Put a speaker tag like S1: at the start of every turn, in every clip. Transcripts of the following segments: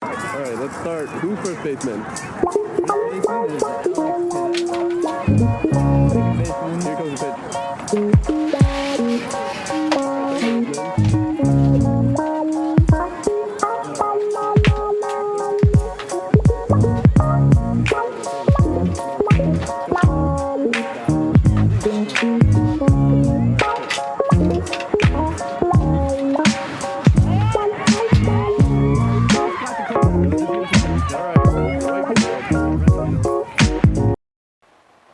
S1: Alright, let's start. Who's first baseman? Here comes the pitch.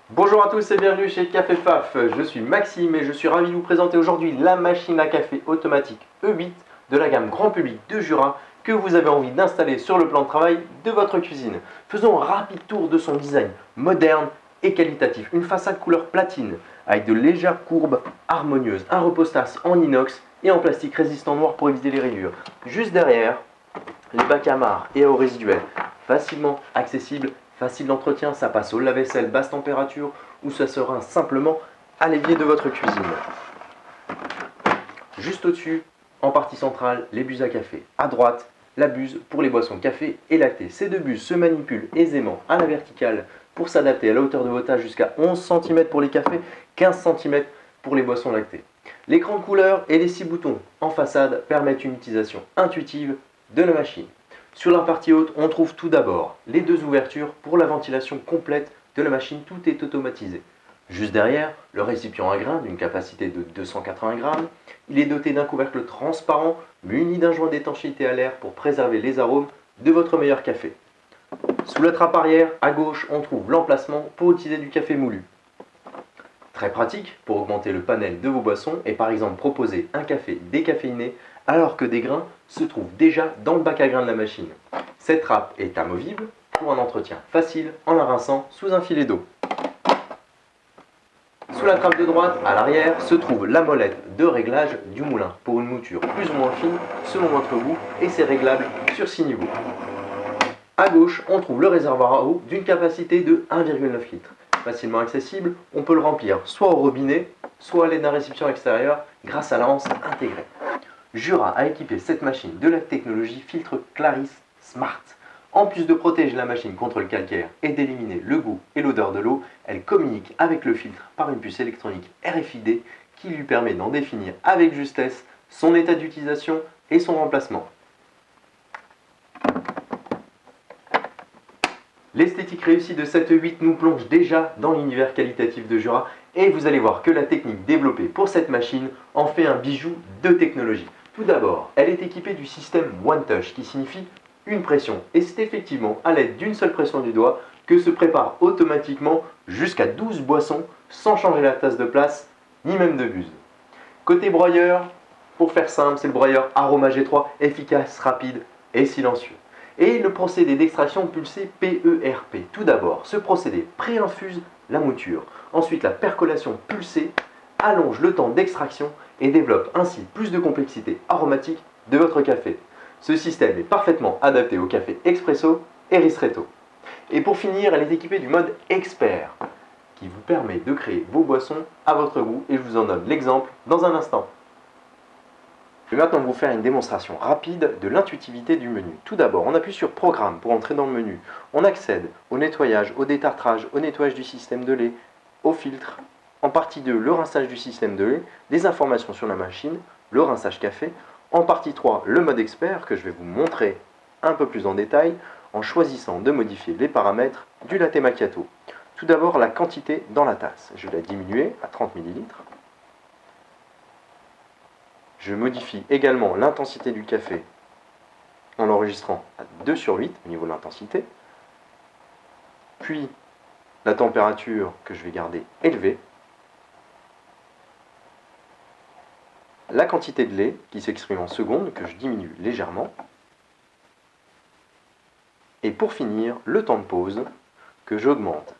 S2: Bonjour à tous et bienvenue chez Café Faf, je suis Maxime et je suis ravi de vous présenter aujourd'hui la machine à café automatique E8 de la gamme grand public de Jura que vous avez envie d'installer sur le plan de travail de votre cuisine. Faisons un rapide tour de son design moderne et qualitatif. Une façade couleur platine avec de légères courbes harmonieuses, un repose-tasse en inox et en plastique résistant noir pour éviter les rayures. Juste derrière, les bacs à marre et eau résiduelle, facilement accessibles. Facile d'entretien, ça passe au lave-vaisselle basse température ou ça sera simplement à l'évier de votre cuisine. Juste au-dessus, en partie centrale, les buses à café. À droite, la buse pour les boissons café et lactées. Ces deux buses se manipulent aisément à la verticale pour s'adapter à la hauteur de vos tasses jusqu'à 11 cm pour les cafés, 15 cm pour les boissons lactées. L'écran de couleur et les 6 boutons en façade permettent une utilisation intuitive de la machine. Sur la partie haute, on trouve tout d'abord les deux ouvertures pour la ventilation complète de la machine, tout est automatisé. Juste derrière, le récipient à grains d'une capacité de 280 grammes, il est doté d'un couvercle transparent muni d'un joint d'étanchéité à l'air pour préserver les arômes de votre meilleur café. Sous la trappe arrière, à gauche, on trouve l'emplacement pour utiliser du café moulu. Très pratique pour augmenter le panel de vos boissons et par exemple proposer un café décaféiné alors que des grains se trouvent déjà dans le bac à grains de la machine. Cette trappe est amovible pour un entretien facile en la rinçant sous un filet d'eau. Sous la trappe de droite, à l'arrière, se trouve la molette de réglage du moulin pour une mouture plus ou moins fine selon votre goût et c'est réglable sur 6 niveaux. À gauche, on trouve le réservoir à eau d'une capacité de 1,9 litres. Facilement accessible, on peut le remplir soit au robinet, soit à l'aide d'un récipient extérieur grâce à la hanse intégrée. Jura a équipé cette machine de la technologie filtre Claris Smart. En plus de protéger la machine contre le calcaire et d'éliminer le goût et l'odeur de l'eau, elle communique avec le filtre par une puce électronique RFID qui lui permet d'en définir avec justesse son état d'utilisation et son remplacement. L'esthétique réussie de cette E8 nous plonge déjà dans l'univers qualitatif de Jura et vous allez voir que la technique développée pour cette machine en fait un bijou de technologie. Tout d'abord, elle est équipée du système One Touch qui signifie une pression et c'est effectivement à l'aide d'une seule pression du doigt que se prépare automatiquement jusqu'à 12 boissons sans changer la tasse de place ni même de buse. Côté broyeur, pour faire simple, c'est le broyeur Aroma G3 efficace, rapide et silencieux. Et le procédé d'extraction pulsé PERP. Tout d'abord, ce procédé pré-infuse la mouture. Ensuite, la percolation pulsée allonge le temps d'extraction et développe ainsi plus de complexité aromatique de votre café. Ce système est parfaitement adapté au café expresso et ristretto. Et pour finir, elle est équipée du mode expert qui vous permet de créer vos boissons à votre goût et je vous en donne l'exemple dans un instant. Je vais maintenant vous faire une démonstration rapide de l'intuitivité du menu. Tout d'abord, on appuie sur Programme pour entrer dans le menu. On accède au nettoyage, au détartrage, au nettoyage du système de lait, au filtre. En partie 2, le rinçage du système de lait, des informations sur la machine, le rinçage café. En partie 3, le mode expert que je vais vous montrer un peu plus en détail en choisissant de modifier les paramètres du latte macchiato. Tout d'abord, la quantité dans la tasse. Je vais la diminuer à 30 ml. Je modifie également l'intensité du café en l'enregistrant à 2/8 au niveau de l'intensité. Puis la température que je vais garder élevée. La quantité de lait qui s'exprime en secondes que je diminue légèrement. Et pour finir, le temps de pause que j'augmente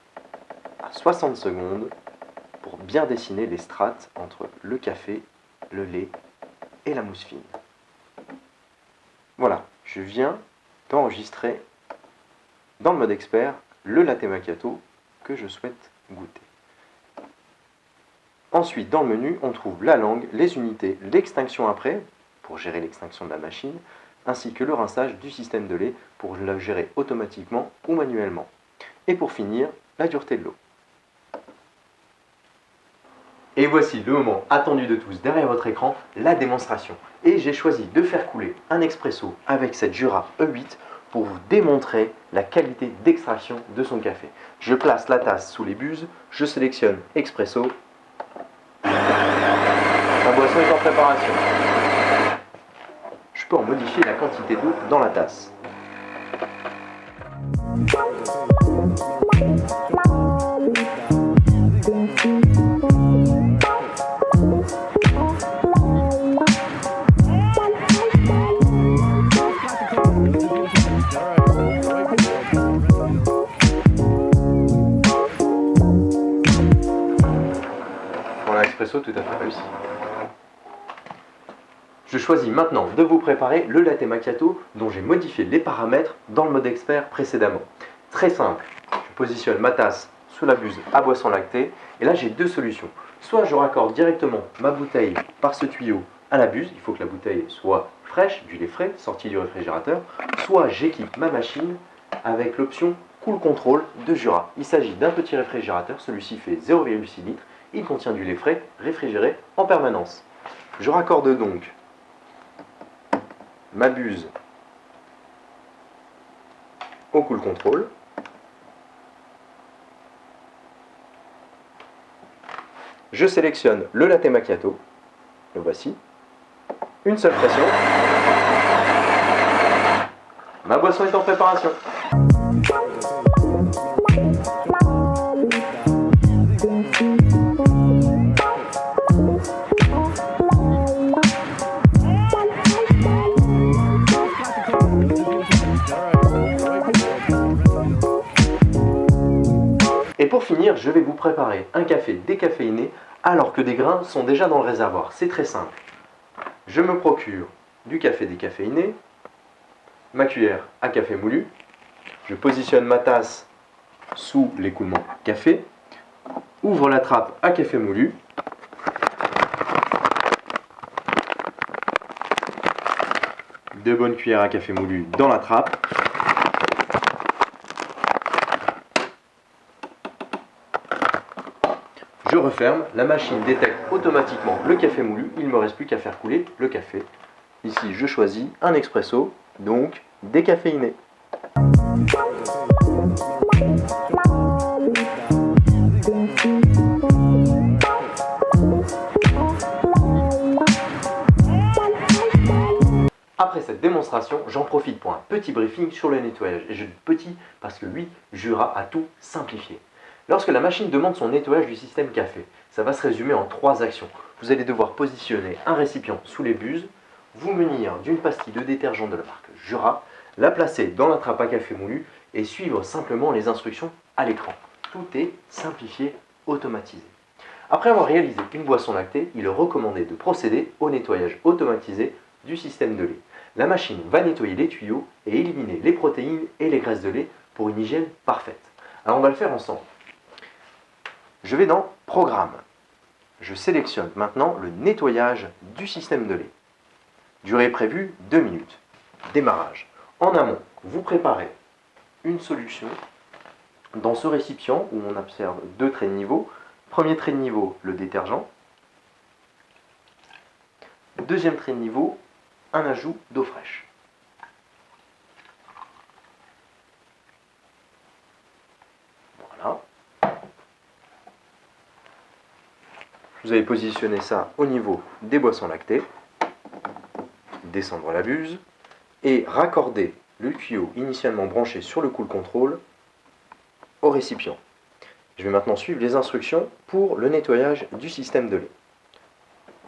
S2: à 60 secondes pour bien dessiner les strates entre le café, le lait et la mousse fine. Voilà, je viens d'enregistrer dans le mode expert le latte macchiato que je souhaite goûter. Ensuite, dans le menu, on trouve la langue, les unités, l'extinction après, pour gérer l'extinction de la machine, ainsi que le rinçage du système de lait pour le gérer automatiquement ou manuellement. Et pour finir, la dureté de l'eau. Et voici le moment attendu de tous derrière votre écran, la démonstration. Et j'ai choisi de faire couler un expresso avec cette Jura E8 pour vous démontrer la qualité d'extraction de son café. Je place la tasse sous les buses, je sélectionne expresso. La boisson est en préparation. Je peux en modifier la quantité d'eau dans la tasse. Voilà, expresso tout à fait réussi. Je choisis maintenant de vous préparer le latte macchiato dont j'ai modifié les paramètres dans le mode expert précédemment. Très simple, je positionne ma tasse sous la buse à boisson lactée et là j'ai deux solutions. Soit je raccorde directement ma bouteille par ce tuyau à la buse, il faut que la bouteille soit fraîche, du lait frais, sorti du réfrigérateur, soit j'équipe ma machine avec l'option Cool Control de Jura. Il s'agit d'un petit réfrigérateur, celui-ci fait 0,6 litres, il contient du lait frais réfrigéré en permanence. Je raccorde donc ma buse au Cool Control. Je sélectionne le latte macchiato, le voici. Une seule pression. Ma boisson est en préparation. Et pour finir, je vais vous préparer un café décaféiné alors que des grains sont déjà dans le réservoir. C'est très simple. Je me procure du café décaféiné, ma cuillère à café moulu, je positionne ma tasse sous l'écoulement café, ouvre la trappe à café moulu, deux bonnes cuillères à café moulu dans la trappe, je referme, la machine détecte automatiquement le café moulu, il ne me reste plus qu'à faire couler le café. Ici je choisis un expresso, donc décaféiné. Après cette démonstration, j'en profite pour un petit briefing sur le nettoyage. Et je dis petit parce que oui, Jura a tout simplifié. Lorsque la machine demande son nettoyage du système café, ça va se résumer en 3 actions. Vous allez devoir positionner un récipient sous les buses, vous munir d'une pastille de détergent de la marque Jura, la placer dans la trappe à café moulu et suivre simplement les instructions à l'écran. Tout est simplifié, automatisé. Après avoir réalisé une boisson lactée, il est recommandé de procéder au nettoyage automatisé du système de lait. La machine va nettoyer les tuyaux et éliminer les protéines et les graisses de lait pour une hygiène parfaite. Alors on va le faire ensemble. Je vais dans Programme. Je sélectionne maintenant le nettoyage du système de lait. Durée prévue 2 minutes. Démarrage. En amont, vous préparez une solution dans ce récipient où on observe 2 traits de niveau. Premier trait de niveau, le détergent. Deuxième trait de niveau, un ajout d'eau fraîche. Voilà. Vous allez positionner ça au niveau des boissons lactées, descendre la buse et raccorder le tuyau initialement branché sur le Cool Control au récipient. Je vais maintenant suivre les instructions pour le nettoyage du système de lait.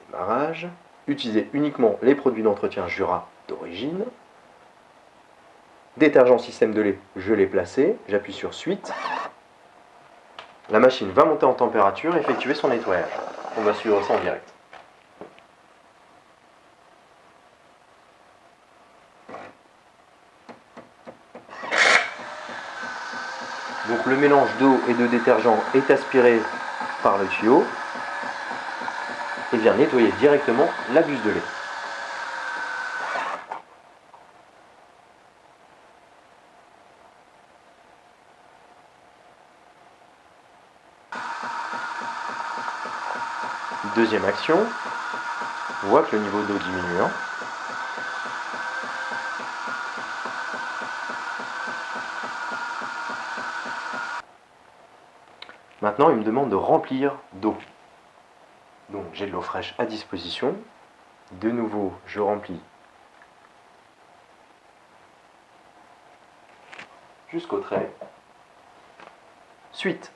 S2: Démarrage. Utilisez uniquement les produits d'entretien Jura d'origine. Détergent système de lait, je l'ai placé. J'appuie sur Suite. La machine va monter en température et effectuer son nettoyage. On va suivre ça en direct. Donc le mélange d'eau et de détergent est aspiré par le tuyau et vient nettoyer directement la buse de lait. Deuxième action, on voit que le niveau d'eau diminue. Maintenant, il me demande de remplir d'eau. Donc j'ai de l'eau fraîche à disposition. De nouveau, je remplis jusqu'au trait. Suite.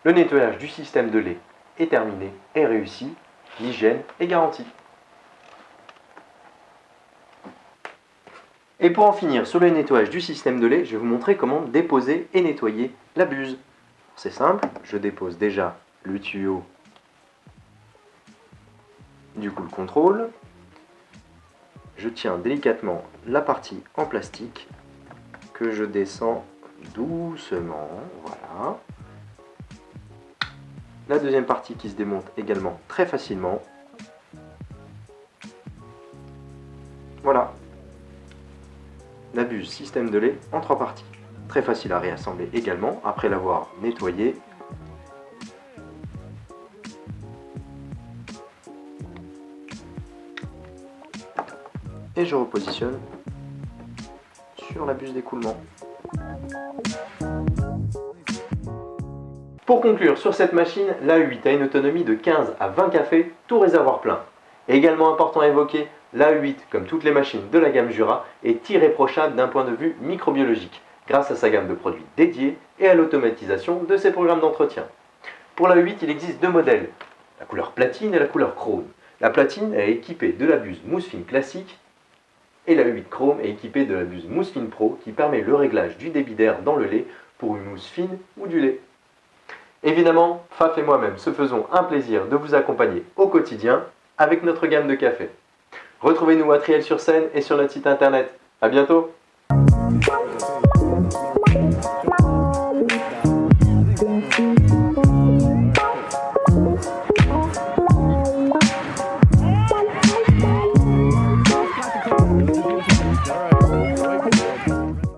S2: Le nettoyage du système de lait est terminé et réussi. L'hygiène est garantie. Et pour en finir sur le nettoyage du système de lait, je vais vous montrer comment déposer et nettoyer la buse. C'est simple, je dépose déjà le tuyau du cool contrôle. Je tiens délicatement la partie en plastique que je descends doucement, voilà. La deuxième partie qui se démonte également très facilement. Voilà. La buse système de lait en 3 parties. Très facile à réassembler également après l'avoir nettoyé. Et je repositionne sur la buse d'écoulement. Pour conclure sur cette machine, l'A8 a une autonomie de 15 à 20 cafés, tout réservoir plein. Également important à évoquer, l'A8, comme toutes les machines de la gamme Jura, est irréprochable d'un point de vue microbiologique, grâce à sa gamme de produits dédiés et à l'automatisation de ses programmes d'entretien. Pour l'A8, il existe 2 modèles, la couleur platine et la couleur chrome. La platine est équipée de la buse mousse fine classique et l'A8 chrome est équipée de la buse mousse fine pro qui permet le réglage du débit d'air dans le lait pour une mousse fine ou du lait. Évidemment, Faf et moi-même se faisons un plaisir de vous accompagner au quotidien avec notre gamme de café. Retrouvez-nous à Triel-sur-Seine et sur notre site internet. A bientôt!